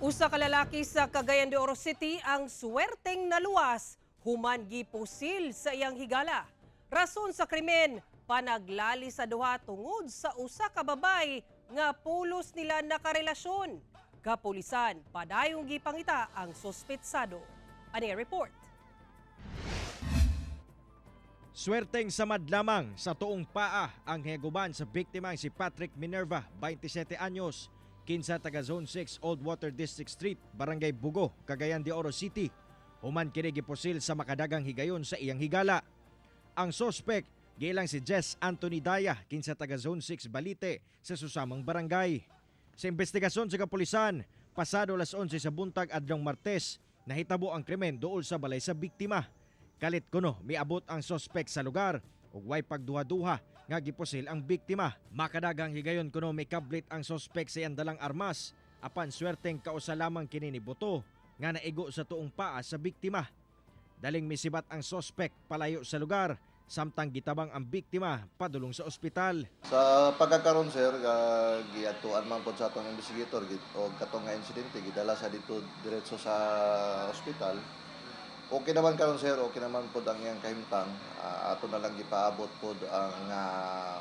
Usa ka lalaki sa Cagayan de Oro City ang swerteng naluwas human gipusil sa iyang higala. Rason sa krimen, panaglali sa duha tungod sa usa ka babay nga pulos nila nakarelasyon. Kapulisan, padayong gipangita ang sospetsado. Ani report. Swerteng samad lamang sa tuong paa ang heguban sa biktimang si Patrick Minerva, 27 anyos, kinsa taga Zone 6 Old Water District Street, Barangay Bugo, Cagayan de Oro City. Human kini gipusil sa makadagang higayon sa iyang higala. Ang sospek giilang si Jess Anthony Daya, kinsa taga Zone 6 Balite sa susamang barangay. Sa investigasyon sa kapulisan, pasado alas 11 sa buntag adlong Martes, nahitabo ang krimen duol sa balay sa biktima. Kalit kuno miabot ang sospek sa lugar ug way pagduha-duha nga gipusil ang biktima. Makadagang higayon kuno may kablit ang sospek sa iyang dalang armas apan swerteng kausa lamang kini ni buto nga naigo sa tuong paa sa biktima. Daling misibat ang sospek palayo sa lugar samtang gitabang ang biktima padulong sa ospital. Sa pagkakaroon sir, giatuan man po sa atong investigator o katong nga insidente gidala sa dito diretso sa ospital. Okay naman karon sir, okay naman po ang iyang kahimtang. Ato na lang gipaabot po ang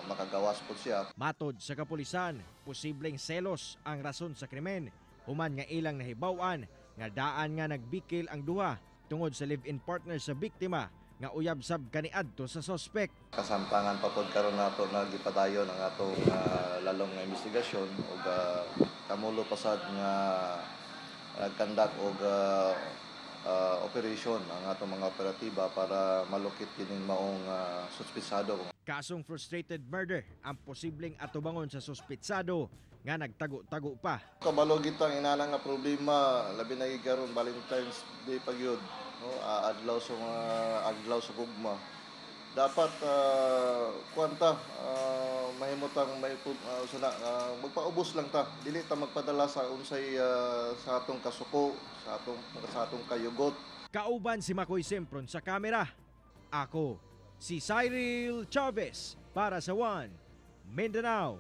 makagawas po siya. Matod sa kapulisan, posibleng selos ang rason sa krimen. Human nga ilang nahibaw-an nga daan nga nagbikil ang duha tungod sa live-in partner sa biktima nga uyab sab kaniadto sa sospek. Kasamtangan pa po karon nato na gipadayon ang atong lalong nga investigasyon ug kamulo pasad nga nagkandak og operation ang atong mga operatiba para malukit kining maong suspetsado. Kasong frustrated murder ang posibleng atubangon sa suspetsado nga nagtago-tago pa. Kabalo gitang inana nga problema labi na karon Valentine's Day pagyud, no? Adlaw sa gugma. Dapat kuanta mahimutang may magpaubos lang ta, dili ta magpadala sa unsay sa atong kasuko, sa atong kayugot. Kauban si Makoy Simpron sa kamera. Ako si Cyril Chavez para sa One Mindanao.